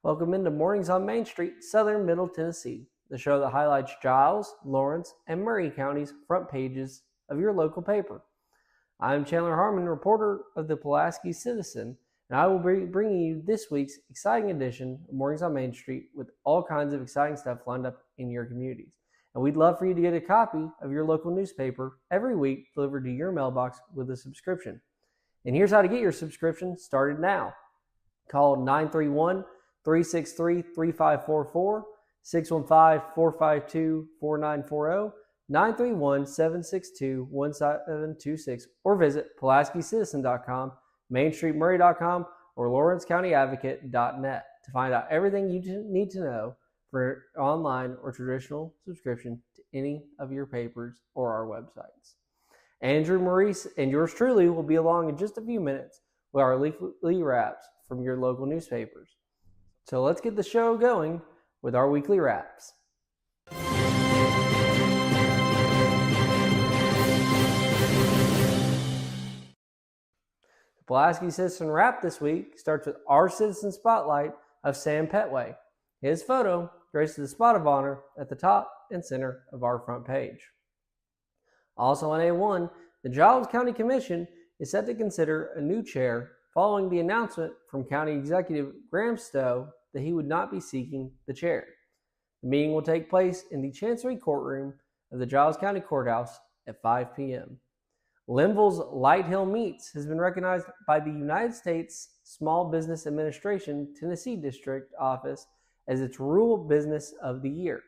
Welcome into Mornings on Main Street, Southern Middle Tennessee, the show that highlights Giles, Lawrence, and Maury counties' front pages of your local paper. I'm Chandler Harmon, reporter of the Pulaski Citizen, and I will be bringing you this week's exciting edition of Mornings on Main Street with all kinds of exciting stuff lined up in your communities. And we'd love for you to get a copy of your local newspaper every week delivered to your mailbox with a subscription. And here's how to get your subscription started now. Call 931-363-3544, 615-452-4940, 931-762-1726, or visit PulaskiCitizen.com, MainStreetMurray.com, or LawrenceCountyAdvocate.net to find out everything you need to know for online or traditional subscription to any of your papers or our websites. Andrew, Maurice, and yours truly will be along in just a few minutes with our weekly wraps from your local newspapers. So let's get the show going with our weekly wraps. The Pulaski Citizen Wrap this week starts with our Citizen Spotlight of Sam Petway. His photo graces the spot of honor at the top and center of our front page. Also on A1, the Giles County Commission is set to consider a new chair following the announcement from County Executive Graham Stowe that he would not be seeking the chair. The meeting will take place in the Chancery Courtroom of the Giles County Courthouse at 5 p.m. Linville's Light Hill Meats has been recognized by the United States Small Business Administration Tennessee District Office as its Rural Business of the Year.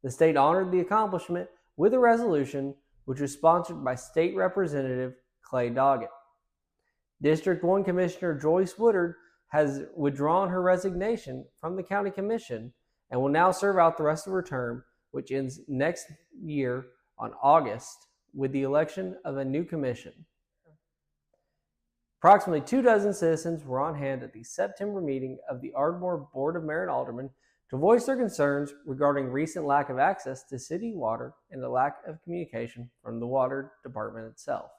The state honored the accomplishment with a resolution which was sponsored by State Representative Clay Doggett. District 1 Commissioner Joyce Woodard has withdrawn her resignation from the County Commission and will now serve out the rest of her term, which ends next year on August with the election of a new commission. Approximately 24 citizens were on hand at the September meeting of the Ardmore Board of Mayor and Aldermen to voice their concerns regarding recent lack of access to city water and the lack of communication from the water department itself.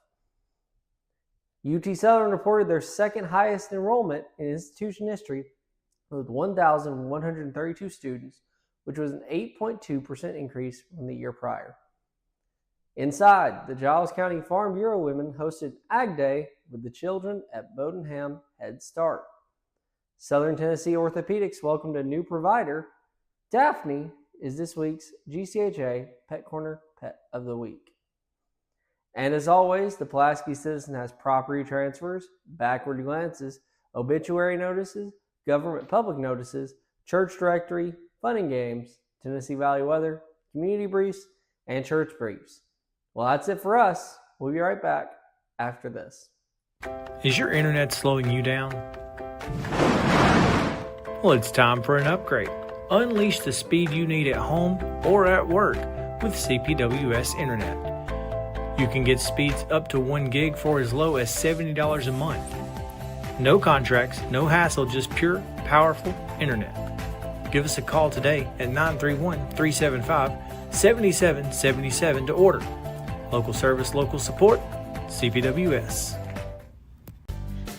UT Southern reported their second highest enrollment in institution history with 1,132 students, which was an 8.2% increase from the year prior. Inside, the Giles County Farm Bureau women hosted Ag Day with the children at Bodenham Head Start. Southern Tennessee Orthopedics welcomed a new provider. Daphne is this week's GCHA Pet Corner Pet of the Week. And as always, the Pulaski Citizen has property transfers, backward glances, obituary notices, government public notices, church directory, fun and games, Tennessee Valley weather, community briefs, and church briefs. Well, that's it for us. We'll be right back after this. Is your internet slowing you down? Well, it's time for an upgrade. Unleash the speed you need at home or at work with CPWS Internet. You can get speeds up to 1 gig for as low as $70 a month. No contracts, no hassle, just pure, powerful internet. Give us a call today at 931-375-7777 to order. Local service, local support, CPWS.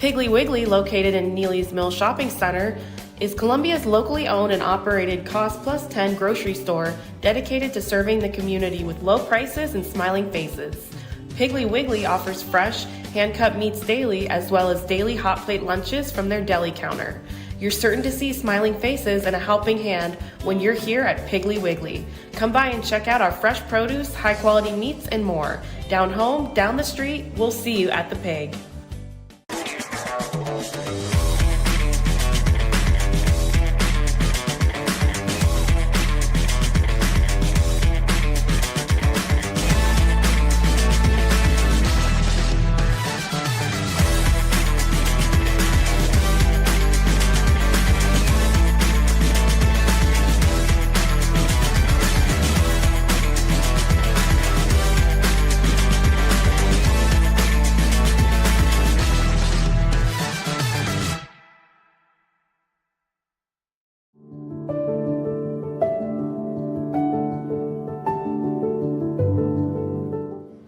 Piggly Wiggly, located in Neely's Mill Shopping Center, is Columbia's locally owned and operated Cost Plus 10 grocery store dedicated to serving the community with low prices and smiling faces. Piggly Wiggly offers fresh, hand-cut meats daily as well as daily hot plate lunches from their deli counter. You're certain to see smiling faces and a helping hand when you're here at Piggly Wiggly. Come by and check out our fresh produce, high-quality meats, and more. Down home, down the street, we'll see you at the Pig.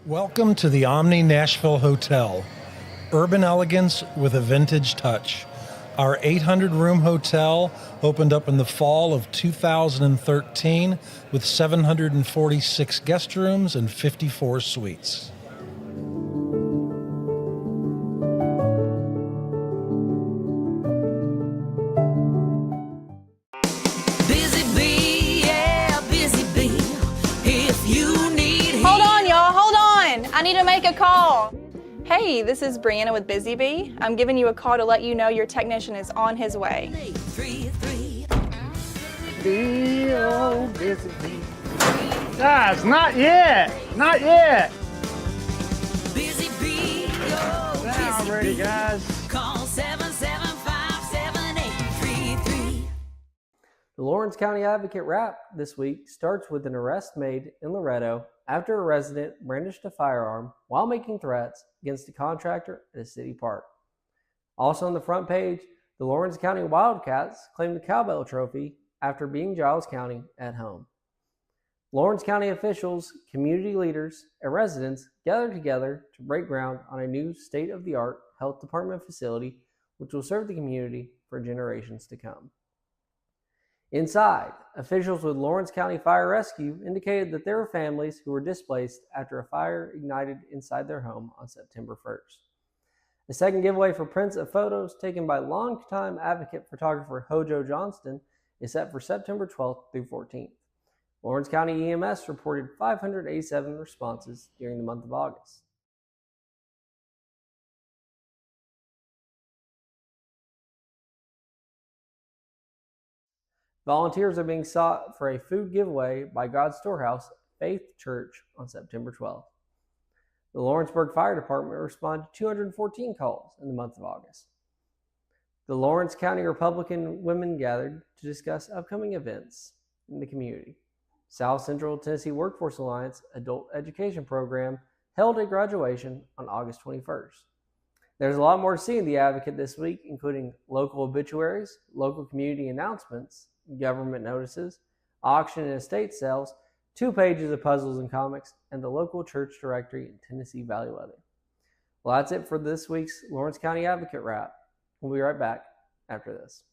Welcome to the Omni Nashville Hotel. Urban elegance with a vintage touch. Our 800-room hotel opened up in the fall of 2013 with 746 guest rooms and 54 suites. I need to make a call. Hey, this is Brianna with Busy Bee. I'm giving you a call to let you know your technician is on his way. Guys, not yet. Not yet. Now I'm ready, guys. Call 775-7833. The Lawrence County Advocate Wrap this week starts with an arrest made in Loretto after a resident brandished a firearm while making threats against a contractor at a city park. Also on the front page, the Lawrence County Wildcats claimed the Cowbell Trophy after beating Giles County at home. Lawrence County officials, community leaders, and residents gathered together to break ground on a new state-of-the-art health department facility which will serve the community for generations to come. Inside, officials with Lawrence County Fire Rescue indicated that there were families who were displaced after a fire ignited inside their home on September 1st. The second giveaway for prints of photos taken by longtime advocate photographer Hojo Johnston is set for September 12th through 14th. Lawrence County EMS reported 587 responses during the month of August. Volunteers are being sought for a food giveaway by God's Storehouse Faith Church on September 12th. The Lawrenceburg Fire Department responded to 214 calls in the month of August. The Lawrence County Republican women gathered to discuss upcoming events in the community. South Central Tennessee Workforce Alliance Adult Education Program held a graduation on August 21st. There's a lot more to see in The Advocate this week, including local obituaries, local community announcements, government notices, auction and estate sales, 2 pages of puzzles and comics, and the local church directory in Tennessee Valley Weather. Well, that's it for this week's Lawrence County Advocate Wrap. We'll be right back after this.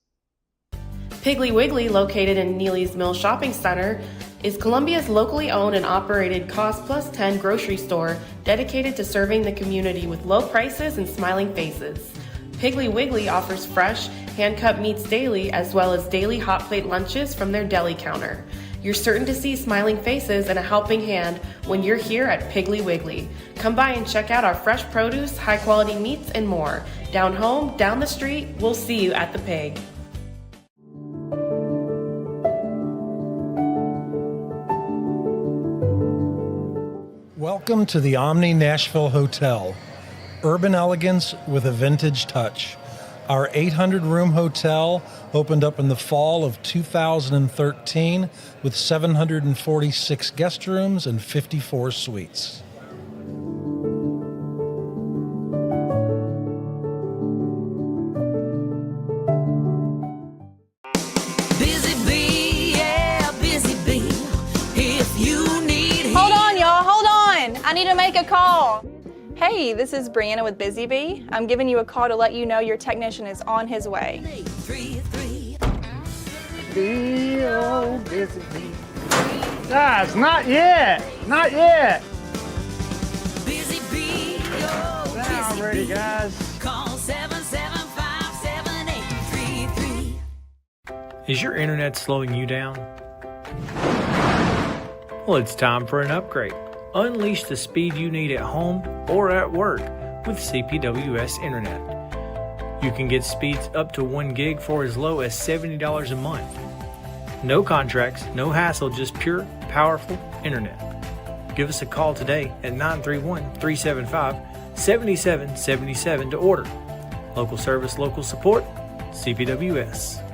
Piggly Wiggly, located in Neely's Mill Shopping Center, is Columbia's locally owned and operated Cost Plus 10 grocery store dedicated to serving the community with low prices and smiling faces. Piggly Wiggly offers fresh, hand-cut meats daily, as well as daily hot plate lunches from their deli counter. You're certain to see smiling faces and a helping hand when you're here at Piggly Wiggly. Come by and check out our fresh produce, high-quality meats, and more. Down home, down the street, we'll see you at the Pig. Welcome to the Omni Nashville Hotel. Urban elegance with a vintage touch. Our 800-room hotel opened up in the fall of 2013 with 746 guest rooms and 54 suites. Busy Bee, yeah, Busy Bee. If you need Hold on, y'all, hold on. I need to make a call. Hey, this is Brianna with Busy Bee. I'm giving you a call to let you know your technician is on his way. 833. Busy Bee. Guys, not yet. Not yet. Busy Bee, Now I'm Busy ready, Bee. guys. Call 775-7833. Is your internet slowing you down? Well, it's time for an upgrade. Unleash the speed you need at home or at work with CPWS Internet. You can get speeds up to 1 gig for as low as $70 a month. No contracts, no hassle, just pure, powerful internet. Give us a call today at 931-375-7777 to order. Local service, local support, CPWS.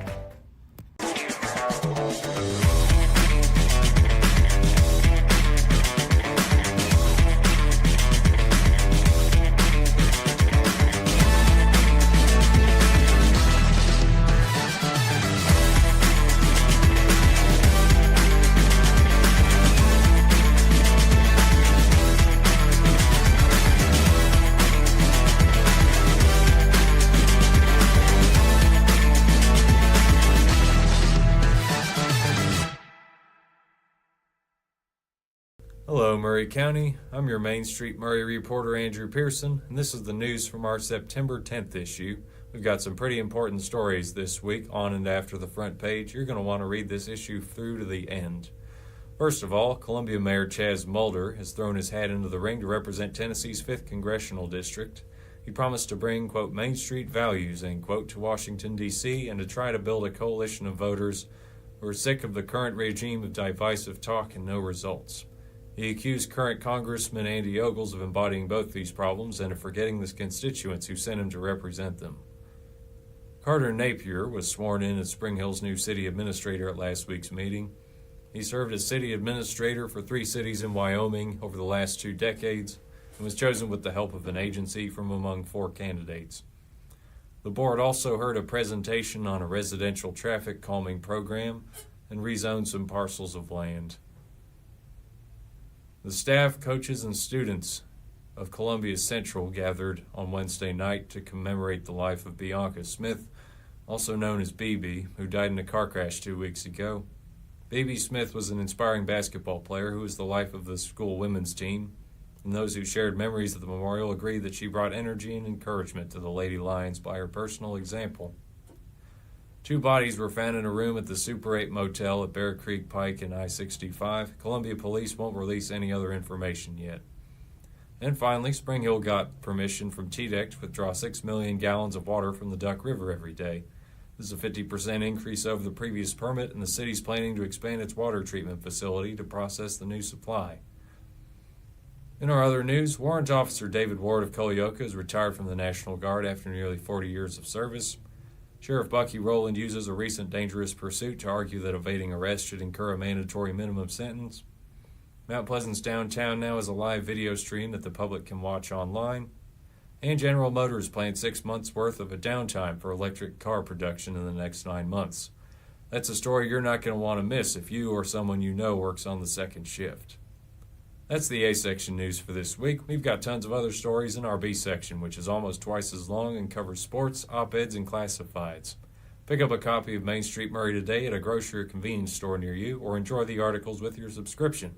Maury County. I'm your Main Street Maury reporter, Andrew Pearson, and this is the news from our September 10th issue. We've got some pretty important stories this week on and after the front page. You're going to want to read this issue through to the end. First of all, Columbia Mayor Chaz Mulder has thrown his hat into the ring to represent Tennessee's 5th Congressional District. He promised to bring, quote, Main Street values, end quote, to Washington, D.C. and to try to build a coalition of voters who are sick of the current regime of divisive talk and no results. He accused current Congressman Andy Ogles of embodying both these problems and of forgetting the constituents who sent him to represent them. Carter Napier was sworn in as Spring Hill's new city administrator at last week's meeting. He served as city administrator for 3 cities in Wyoming over the last 2 decades and was chosen with the help of an agency from among 4 candidates. The board also heard a presentation on a residential traffic calming program and rezoned some parcels of land. The staff, coaches, and students of Columbia Central gathered on Wednesday night to commemorate the life of Bianca Smith, also known as BB, who died in a car crash 2 weeks ago. BB Smith was an inspiring basketball player who was the life of the school women's team, and those who shared memories of the memorial agree that she brought energy and encouragement to the Lady Lions by her personal example. 2 bodies were found in a room at the Super 8 Motel at Bear Creek Pike and I-65. Columbia Police won't release any other information yet. And finally, Spring Hill got permission from TDEC to withdraw 6 million gallons of water from the Duck River every day. This is a 50% increase over the previous permit, and the city's planning to expand its water treatment facility to process the new supply. In our other news, Warrant Officer David Ward of Culleoka is retired from the National Guard after nearly 40 years of service. Sheriff Bucky Rowland uses a recent dangerous pursuit to argue that evading arrest should incur a mandatory minimum sentence. Mount Pleasant's downtown now has a live video stream that the public can watch online. And General Motors planned 6 months' worth of a downtime for electric car production in the next 9 months. That's a story you're not going to want to miss if you or someone you know works on the second shift. That's the A section news for this week. We've got tons of other stories in our B section, which is almost twice as long and covers sports, op-eds, and classifieds. Pick up a copy of Main Street Maury today at a grocery or convenience store near you, or enjoy the articles with your subscription.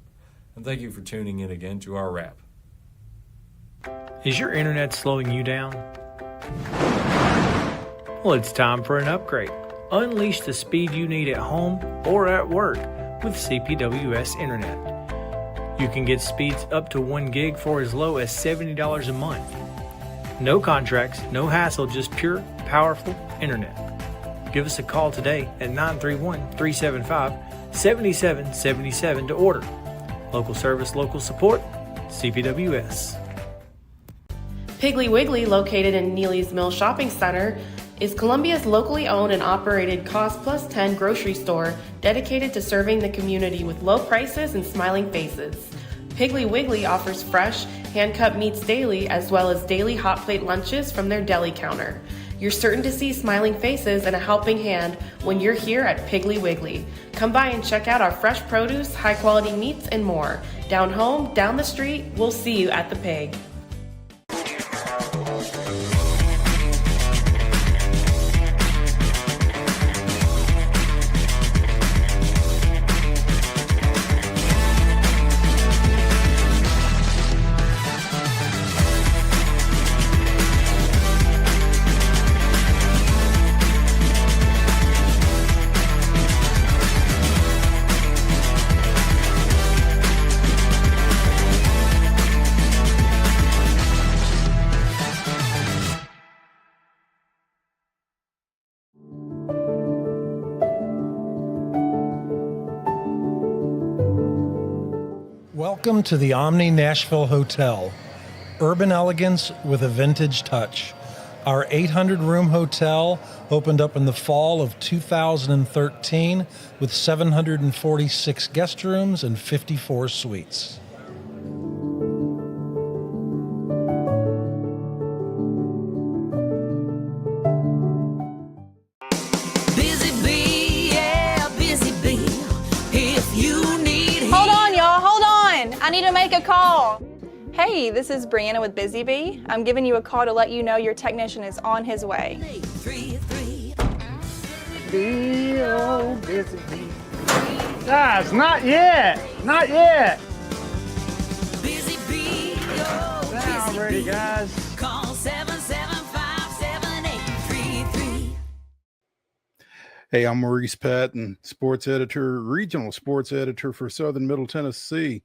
And thank you for tuning in again to our wrap. Is your internet slowing you down? Well, it's time for an upgrade. Unleash the speed you need at home or at work with CPWS Internet. You can get speeds up to 1 gig for as low as $70 a month. No contracts, no hassle, just pure, powerful internet. Give us a call today at 931-375-7777 to order. Local service, local support, CPWS. Piggly Wiggly, located in Neely's Mill Shopping Center, is Columbia's locally owned and operated Cost Plus 10 grocery store dedicated to serving the community with low prices and smiling faces. Piggly Wiggly offers fresh, hand-cut meats daily, as well as daily hot plate lunches from their deli counter. You're certain to see smiling faces and a helping hand when you're here at Piggly Wiggly. Come by and check out our fresh produce, high-quality meats, and more. Down home, down the street, we'll see you at the Pig. Welcome to the Omni Nashville Hotel. Urban elegance with a vintage touch. Our 800-room hotel opened up in the fall of 2013 with 746 guest rooms and 54 suites. Busy bee, yeah, busy bee. If you need Hold on, y'all, hold on. I need to make a call. Hey, this is Brianna with Busy Bee. I'm giving you a call to let you know your technician is on his way. 333. Bee, oh, busy bee. Guys, not yet. Not yet. Hey, guys. Call 775-7833. Hey, I'm Maurice Patton, sports editor, regional sports editor for Southern Middle Tennessee.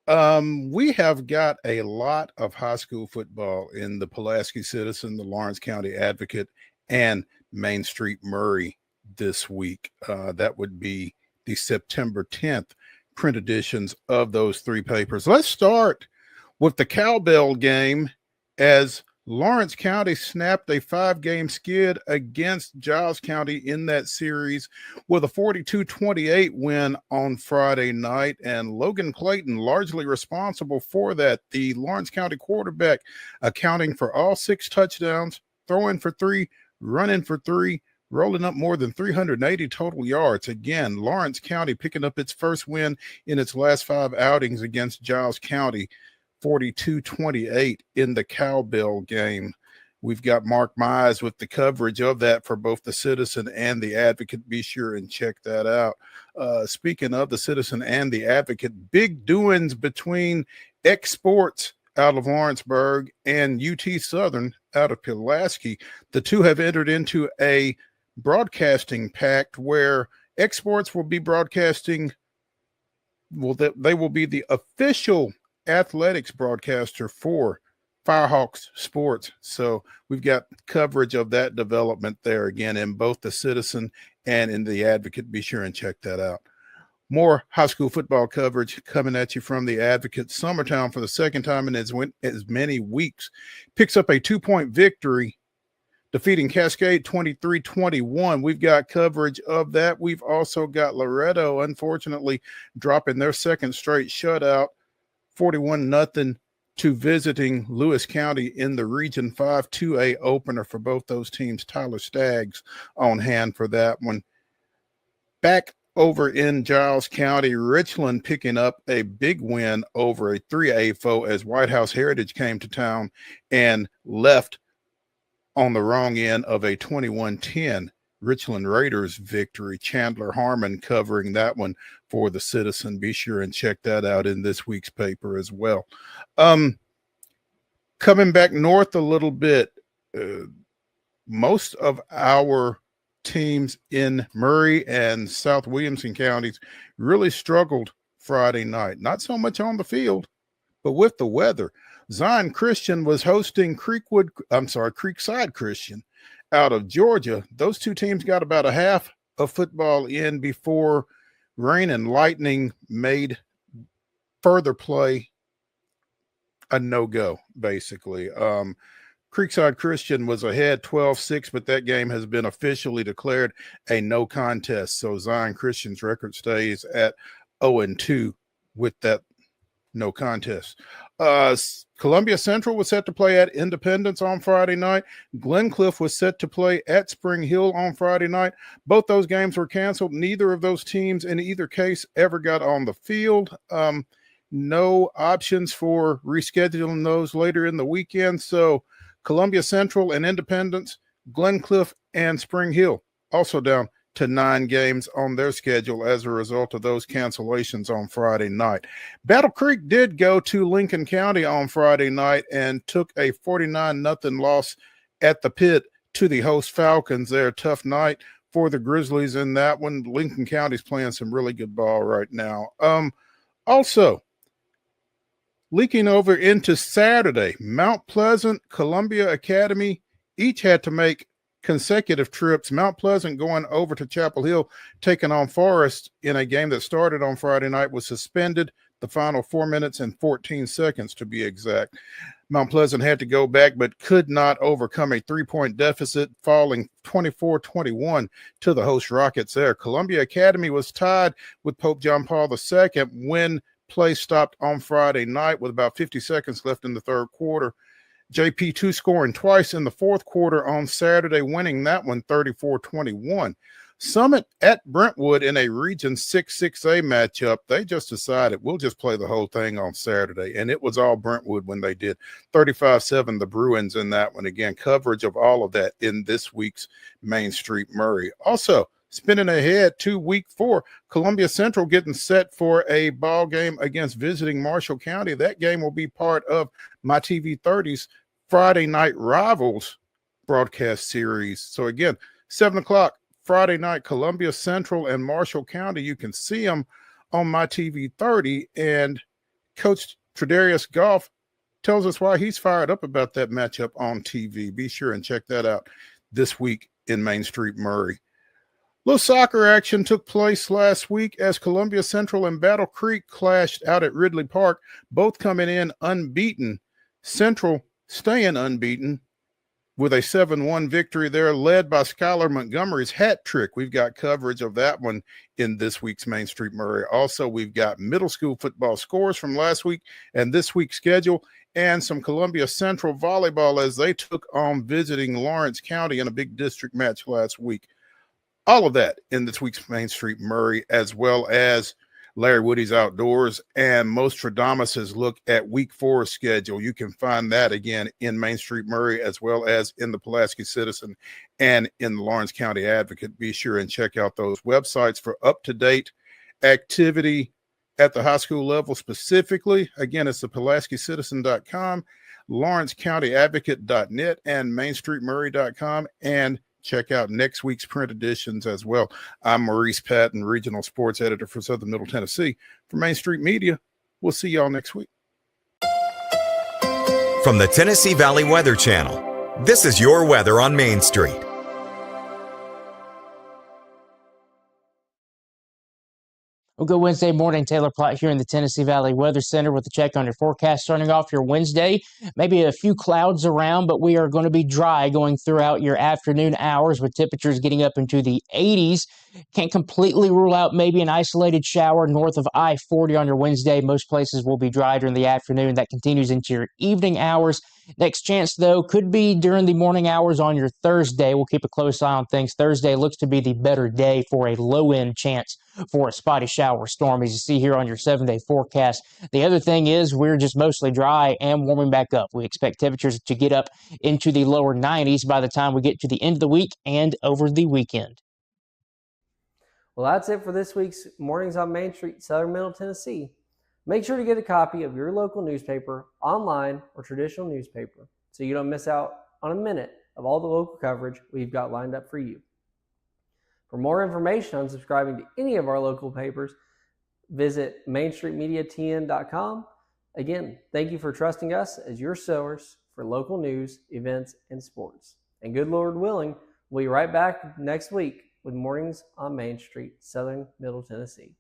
We have got a lot of high school football in the Pulaski Citizen, the Lawrence County Advocate, and Main Street Maury this week. That would be the September 10th print editions of those three papers. Let's start with the cowbell game as Lawrence County snapped a 5-game skid against Giles County in that series with a 42-28 win on Friday night, and Logan Clayton largely responsible for that. The Lawrence County quarterback accounting for all 6 touchdowns, throwing for 3, running for 3, rolling up more than 380 total yards. Again, Lawrence County picking up its first win in its last 5 outings against Giles County. 42-28 in the cowbell game. We've got Mark Mize with the coverage of that for both the Citizen and the Advocate. Be sure and check that out. Speaking of the Citizen and the Advocate, big doings between X Sports out of Lawrenceburg and UT Southern out of Pulaski. The two have entered into a broadcasting pact where X Sports will be broadcasting, they will be the official athletics broadcaster for Firehawks Sports. So we've got coverage of that development there again in both the Citizen and in the Advocate. Be sure and check that out. More high school football coverage coming at you from the Advocate. Summertown, for the second time in as many weeks, picks up a 2-point victory, defeating Cascade 23-21. We've got coverage of that. We've also got Loretto, unfortunately, dropping their second straight shutout, 41-0 to visiting Lewis County in the Region 5 2A opener for both those teams. Tyler Staggs on hand for that one. Back over in Giles County, Richland picking up a big win over a 3A foe as White House Heritage came to town and left on the wrong end of a 21-10 Richland Raiders victory. Chandler Harmon covering that one for the Citizen. Be sure and check that out in this week's paper as well. Coming back north a little bit, most of our teams in Maury and South Williamson counties really struggled Friday night. Not so much on the field, but with the weather. Zion Christian was hosting Creekside Christian out of Georgia. Those two teams got about a half of football in before rain and lightning made further play a no-go, basically. Creekside Christian was ahead 12-6, but that game has been officially declared a no contest. So Zion Christian's record stays at 0-2 with that no contest. Columbia Central was set to play at Independence on Friday night. Glencliff was set to play at Spring Hill on Friday night. Both those games were canceled. Neither of those teams in either case ever got on the field. No options for rescheduling those later in the weekend. So Columbia Central and Independence, Glencliff and Spring Hill also down to 9 games on their schedule as a result of those cancellations on Friday night. Battle Creek did go to Lincoln County on Friday night and took a 49-0 loss at the pit to the host Falcons there. Tough night for the Grizzlies in that one. Lincoln County's playing some really good ball right now. Also, leaking over into Saturday, Mount Pleasant, Columbia Academy each had to make consecutive trips. Mount Pleasant going over to Chapel Hill, taking on Forest in a game that started on Friday night, was suspended the final 4 minutes and 14 seconds to be exact. Mount Pleasant had to go back but could not overcome a 3-point deficit, falling 24-21 to the host Rockets there. Columbia Academy was tied with Pope John Paul II when play stopped on Friday night with about 50 seconds left in the third quarter. JP2 scoring twice in the fourth quarter on Saturday, winning that one 34-21. Summit at Brentwood in a Region 6-6A matchup. They just decided we'll just play the whole thing on Saturday, and it was all Brentwood when they did. 35-7 the Bruins in that one. Again, coverage of all of that in this week's Main Street Maury. Also, Spinning ahead to week 4, Columbia Central getting set for a ball game against visiting Marshall County. That game will be part of my TV 30's Friday Night Rivals broadcast series. So again, 7 o'clock Friday night, Columbia Central and Marshall County. You can see them on my TV 30. And Coach Tredarius Goff tells us why he's fired up about that matchup on TV. Be sure and check that out this week in Main Street Maury. Little soccer action took place last week as Columbia Central and Battle Creek clashed out at Ridley Park, both coming in unbeaten. Central staying unbeaten with a 7-1 victory there, led by Skylar Montgomery's hat trick. We've got coverage of that one in this week's Main Street Maury. Also, we've got middle school football scores from last week and this week's schedule, and some Columbia Central volleyball as they took on visiting Lawrence County in a big district match last week. All of that in this week's Main Street Maury, as well as Larry Woody's Outdoors and Mostradamus's look at week 4 schedule. You can find that again in Main Street Maury, as well as in the Pulaski Citizen and in the Lawrence County Advocate. Be sure and check out those websites for up-to-date activity at the high school level specifically. Again, it's the PulaskiCitizen.com, LawrenceCountyAdvocate.net, and MainStreetMaury.com. And check out next week's print editions as well. I'm Maurice Patton, Regional Sports Editor for Southern Middle Tennessee. For Main Street Media, we'll see y'all next week. From the Tennessee Valley Weather Channel, this is your weather on Main Street. Well, good Wednesday morning. Taylor Plott here in the Tennessee Valley Weather Center with a check on your forecast. Starting off your Wednesday, maybe a few clouds around, but we are going to be dry going throughout your afternoon hours with temperatures getting up into the 80s. Can't completely rule out maybe an isolated shower north of I-40 on your Wednesday. Most places will be dry during the afternoon. That continues into your evening hours. Next chance, though, could be during the morning hours on your Thursday. We'll keep a close eye on things. Thursday looks to be the better day for a low-end chance for a spotty shower storm, as you see here on your 7-day forecast. The other thing is we're just mostly dry and warming back up. We expect temperatures to get up into the lower 90s by the time we get to the end of the week and over the weekend. Well, that's it for this week's Mornings on Main Street, Southern Middle Tennessee. Make sure to get a copy of your local newspaper, online or traditional newspaper, so you don't miss out on a minute of all the local coverage we've got lined up for you. For more information on subscribing to any of our local papers, visit mainstreetmediatn.com. Again, thank you for trusting us as your source for local news, events, and sports. And good Lord willing, we'll be right back next week with Mornings on Main Street, Southern Middle Tennessee.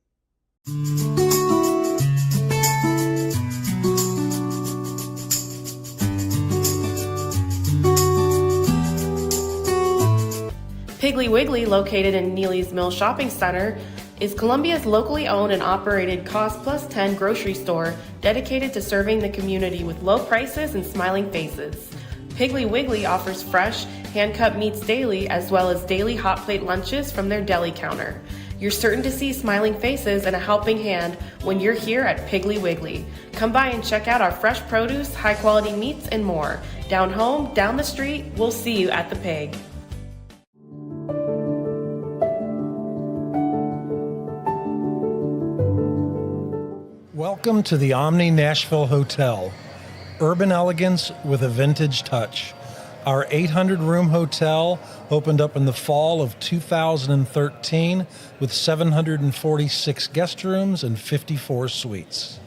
Piggly Wiggly, located in Neely's Mill Shopping Center, is Columbia's locally owned and operated Cost Plus 10 grocery store dedicated to serving the community with low prices and smiling faces. Piggly Wiggly offers fresh, hand-cut meats daily, as well as daily hot plate lunches from their deli counter. You're certain to see smiling faces and a helping hand when you're here at Piggly Wiggly. Come by and check out our fresh produce, high-quality meats, and more. Down home, down the street, we'll see you at the Pig. Welcome to the Omni Nashville Hotel. Urban elegance with a vintage touch. Our 800-room hotel opened up in the fall of 2013 with 746 guest rooms and 54 suites.